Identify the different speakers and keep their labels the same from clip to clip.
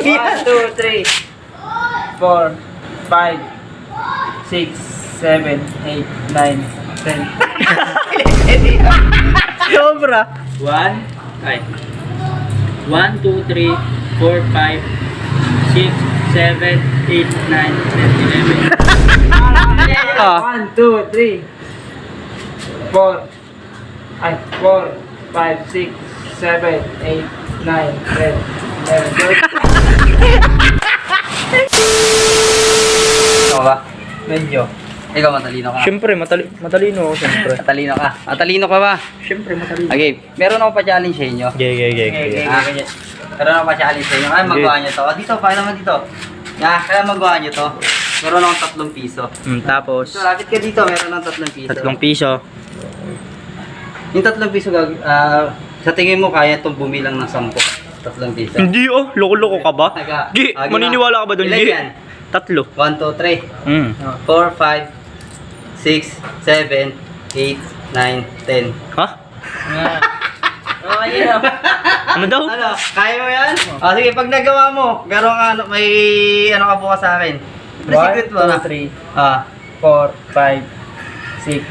Speaker 1: mali yan.
Speaker 2: 1, 2, 3, 4, 5, 6, 7, 8, 9, 10.
Speaker 1: Sobra.
Speaker 2: 1, 2, 3, 4, 5, 6, 7, 8, 9, 10, 11. 1, 2, 3, 4, 5, 6, 7, 8, 9, 10, 11.
Speaker 1: Ikaw ba?
Speaker 2: Medyo.
Speaker 1: Ikaw matalino ka.
Speaker 2: Siyempre, matalino ako siyempre.
Speaker 1: Matalino ka. Matalino ka ba?
Speaker 2: Siyempre, matalino.
Speaker 1: Okay, meron ako pa challenge sa inyo.
Speaker 2: Okay.
Speaker 1: Meron ako pa challenge sa inyo. Kaya magawa nyo to. Dito, kaya naman dito. Kaya magawa nyo to. Meron akong 3 piso.
Speaker 2: Tapos,
Speaker 1: So, lapit ka dito. Meron akong 3 piso.
Speaker 2: 3 piso.
Speaker 1: Yung 3 piso, sa tingin mo kaya itong bumilang ng 10. 3 piso.
Speaker 2: Hindi loko-loko ka ba? Gi, maniniwala ka ba doon?
Speaker 1: Ilan
Speaker 2: Gi?
Speaker 1: yan?
Speaker 2: 3.
Speaker 1: 1, 2, 3. 4, 5, 6, 7, 8, 9, 10.
Speaker 2: Ha? Ano daw?
Speaker 1: Ano? Kaya mo yan? Sige, pag nagawa mo, meron ka, may ano ka bukas sa akin. May secret mo na.
Speaker 2: 3,
Speaker 1: Ah.
Speaker 2: 4, 5, 6,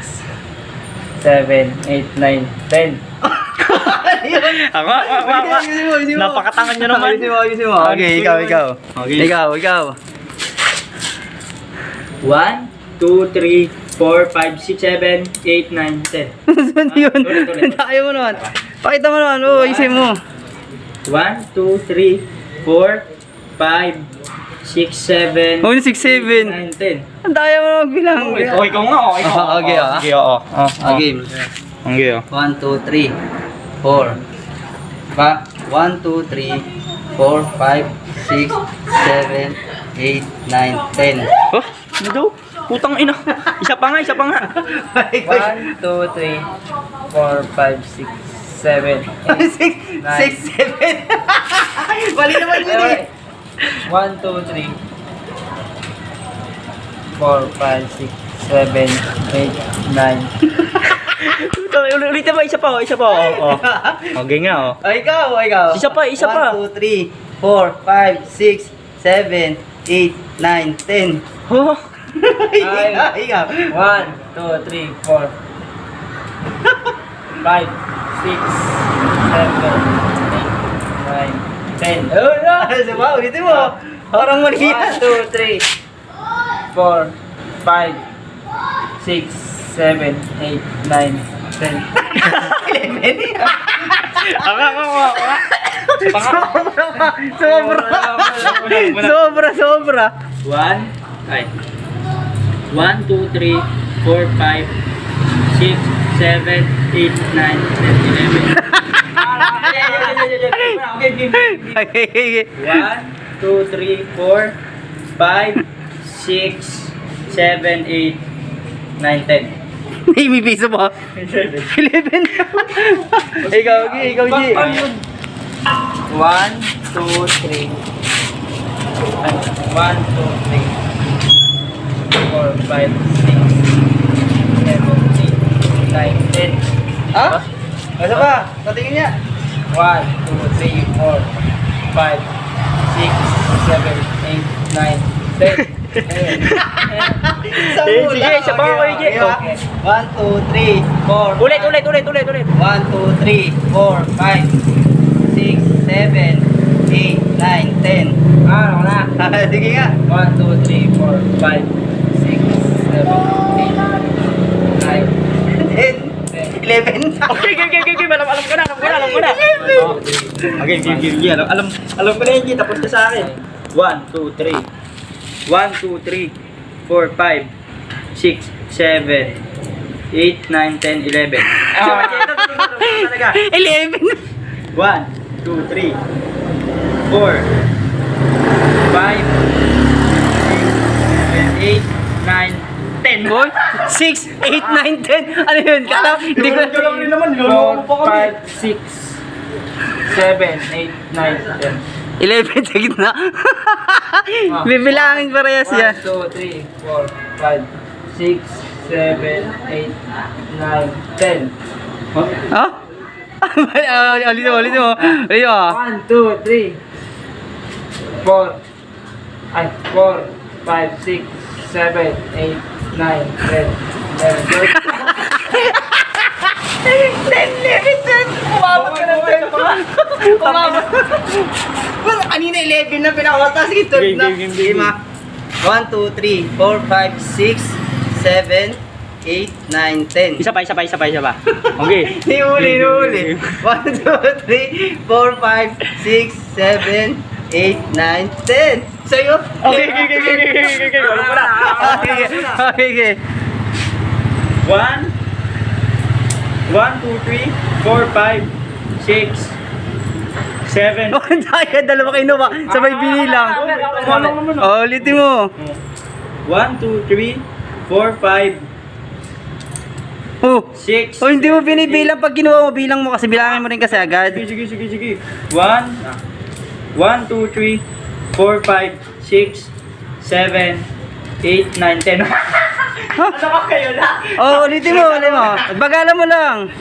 Speaker 2: 7, 8, 9, 10. Ako. Napakatangan nyo naman.
Speaker 1: Ayusin mo. Okay, ikaw.
Speaker 2: Okay.
Speaker 1: Ikaw.
Speaker 2: 1, 2, 3, 4, 5, 6, 7, 8, 9, 10.
Speaker 1: Saan yun?
Speaker 2: Ulit.
Speaker 1: Ayaw mo naman. Pakita mo naman. Oo, isin mo.
Speaker 2: 1, 2, 3, 4, 5, 6, 7,
Speaker 1: 6, 7.
Speaker 2: 9, 10.
Speaker 1: Ang daya mo naman magbilang.
Speaker 2: Okay, ikaw nga.
Speaker 1: Okay, ah.
Speaker 2: Sige, oo.
Speaker 1: Game.
Speaker 2: Okay, oo.
Speaker 1: 1, 2, 3, 4. 1, 2, 3, 4, 5, 6, 7, 8, 9, 10.
Speaker 2: Oh, ano daw? Putang ina. Isa pa nga. 1, 2, 3, 4, 5, 6, 7, 8,
Speaker 1: 6, 7. Mali naman yun eh.
Speaker 2: 1, 2, 3, 4, 5, 6, 7, 8, 9. Ulitin ba? Isa pa. Oh. Okay nga, oh.
Speaker 1: Ikaw.
Speaker 2: Isa pa.
Speaker 1: 1, 2, 3, 4, 5, 6, 7, 8, 9, 10.
Speaker 2: Oh.
Speaker 1: Ikaw.
Speaker 2: 1, 2, 3, 4, 5, 6, 7, 8, 9, 10. Oh, no!
Speaker 1: Diba? Ulitin mo. Parang mali yan.
Speaker 2: 1, 2, 3, 4, 5, 6, 7, 8, 9, 10.
Speaker 1: 11. Sobra.
Speaker 2: 1, 2, 3, 4, 5, 6, 7, 8, 9, 10, 11.
Speaker 1: Okay.
Speaker 2: 1, 2, 3, 4, 5, 6, 7, 8, 9, 10.
Speaker 1: May piso mo. 11. Ikaw, G.
Speaker 2: 1, 2, 3. 1, 2, 3. 4, 5, 6, 7, 8, 9, 10.
Speaker 1: Ha? Ano ba? Patingin niya.
Speaker 2: 1, 2, 3, 4, 5, 6, 7, 8, 9, 10. Sige, isa pa ako, Ije.
Speaker 1: 1, 2, 3, 4.
Speaker 2: Ulit.
Speaker 1: 1, 2, 3, 4, 5, 6, 7, 8, 9, 10.
Speaker 2: Ano na?
Speaker 1: Sige nga.
Speaker 2: 1, 2, 3, 4, 5, 6, 7, 8, 9,
Speaker 1: 11.
Speaker 2: Okay. Alam ko na. Okay, game. Alam ko na yun, G. Tapos ka sa akin. 1, 2, 3. 1, 2, 3, 4, 5, 6, 7, 8, 9, 10, 11.
Speaker 1: 11.
Speaker 2: 1, 2, 3, 4, 5, 6, 7, 8, 9, 10.
Speaker 1: 4, 6, 8, 9, 10. Ano yun? Kala, hindi ko
Speaker 2: rin naman. 4, 5, 6, 7, 8, 9, 10.
Speaker 1: 11 sa gitna. Bibilangin parehas yan.
Speaker 2: 1, 2, 3, 4, 5, 6, 7, 8, 9, 10.
Speaker 1: Ha? Ulit mo.
Speaker 2: 1, 2, 3, 4, 5, 6, 7, 8, 9, 10.
Speaker 3: 4, 5, 6, 7, 8, 9, 10, 11, 12.
Speaker 2: Umabot ka ng 10 pa. Umabot. Wala, kanina 11 na pinakawata. Sige, 12 na.
Speaker 1: Game. 1, 2, 3, 4, 5, 6, 7, 8, 9, 10.
Speaker 2: Isa pa. Okay.
Speaker 1: Huli. 1, 2, 3, 4, 5, 6, 7, 8, 9, 10. Sa'yo?
Speaker 2: Okay. Wala pa na.
Speaker 1: Okay.
Speaker 2: 1, 2, 3, 4, 5, 6, 7.
Speaker 1: Daya, dalawa kinuha. Sabay binilang. Oh, ulitin mo.
Speaker 2: 1, 2, 3, 4, 5,
Speaker 1: Oh.
Speaker 2: 6.
Speaker 1: Oh, hindi mo binibilang pag kinuha mo. Bilang mo kasi bilangin mo rin kasi agad.
Speaker 2: Sige. 1, 2, 3, 4, 5, 6, 7, 8, 9, 10. Ano ka kayo na?
Speaker 1: Oh, ulitin mo. Bagalan mo lang.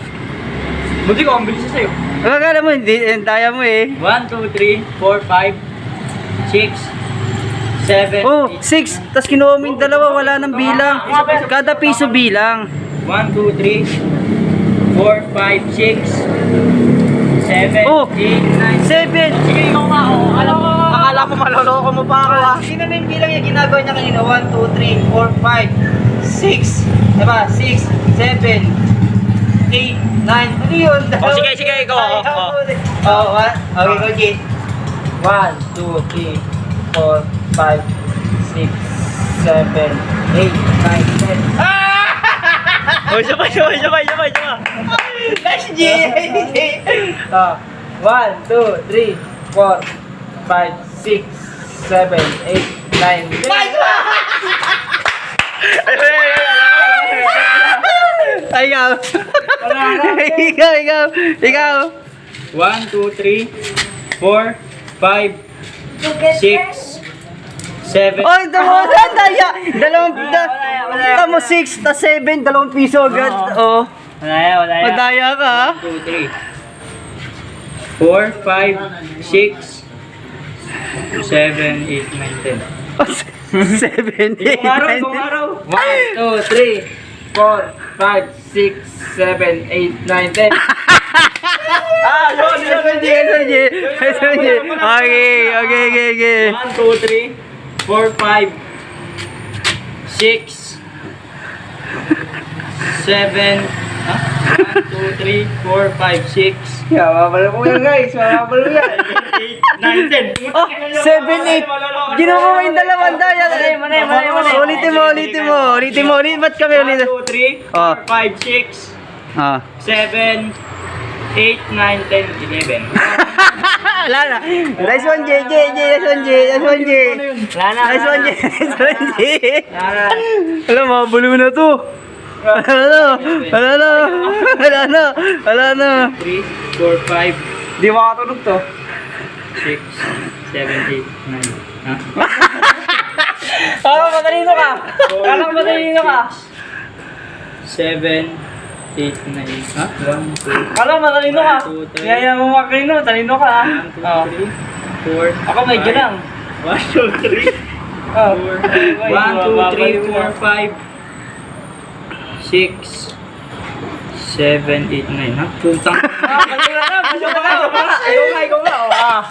Speaker 2: Buti ko, ang bilis na sa'yo.
Speaker 1: Bagalan mo, hindi. Daya mo eh.
Speaker 2: 1, 2, 3, 4, 5, 6, 7,
Speaker 1: Oh, 6. Tapos kinuha mo yung dalawa, wala nang bilang. Kada piso bilang.
Speaker 2: 1, 2, 3, 4, 5, 6, 7,
Speaker 1: Oh,
Speaker 2: 8, 9,
Speaker 1: 7.
Speaker 2: Sige, ikaw nga ako. Akala mo maloloko mo pa ako ah.
Speaker 1: Sino na yung bilang yung ginagawa niya kanina? 1, 2, 3, 4, 5, 6. Diba? 6, 7, 8, 9. Ano yun?
Speaker 2: Oh, sige, ikaw ako.
Speaker 1: Oh, what? Okay, okay.
Speaker 3: 1, 2, 3, 4, 5, 6, 7, 8, 9, 10.
Speaker 2: Oh, sabay.
Speaker 1: Nice, G!
Speaker 3: 1, 2, 3, 4, 5, 6, 7, 8, 9, 10.
Speaker 1: Ay, ikaw. Ikaw.
Speaker 2: 1, 2, 3, 4, 5, 6, 7.
Speaker 1: Oy, tumutan tayo. Tamo 6 ta 7, 2 piso agad. Oh.
Speaker 2: Wala yan.
Speaker 1: Madaya ka.
Speaker 2: 2, 3, 4, 5, 6, 7, 8, 9, 10.
Speaker 1: 7, 8, 9, 10.
Speaker 2: araw.
Speaker 3: 1, 2, 3, 4, 5, 6, 7, 8, 9, 10.
Speaker 1: Okay.
Speaker 2: 1, 2, 3, 4, 5, 6, 7, 1, 2, 3, 4, 5, 6,
Speaker 3: Mabalo mo yan guys, mabalo yan.
Speaker 2: 8, 9, 10.
Speaker 1: Oh, 7, 8. Ginawa mo yung dalawang daya. Ulitin mo. Ba't kami ulit?
Speaker 2: 1, 2, 3,
Speaker 1: Oh.
Speaker 2: 4, 5, 6,
Speaker 1: Ah.
Speaker 2: 7, 8, 9, 10, 11.
Speaker 1: Wala na. Nice one, J. Nice one, J. Nice one, J. Alam mo, bulo na to. Wala na.
Speaker 2: 3, 4, 5,
Speaker 3: Di makatulog to.
Speaker 2: 6, 7, 8, 9. Ha?
Speaker 3: Kala matalino ka.
Speaker 2: 7, 8, 9. Ha? 1, 2,
Speaker 3: Kala matalino ka.
Speaker 2: 2, 3,
Speaker 3: Yaya mo makalino, talino ka ha.
Speaker 2: 1, 2, 3, 4.
Speaker 3: Ako medyo lang.
Speaker 2: 1, 2, 3, 4. 1, 2, 3, 4, 5, 6, 7, 8, 9. Ha? Putang.
Speaker 3: Ikaw nga.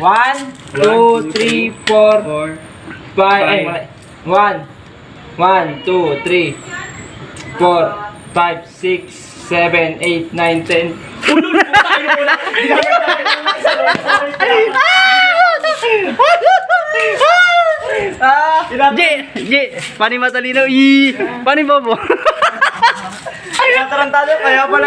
Speaker 3: 1, 2, 3, 4, 5. 1, 2, 3, 4, 5, 6, 7, 8, 9, 10.
Speaker 1: J. Pani matalino. Pani bobo.
Speaker 2: Ay, natarantado kaya pala.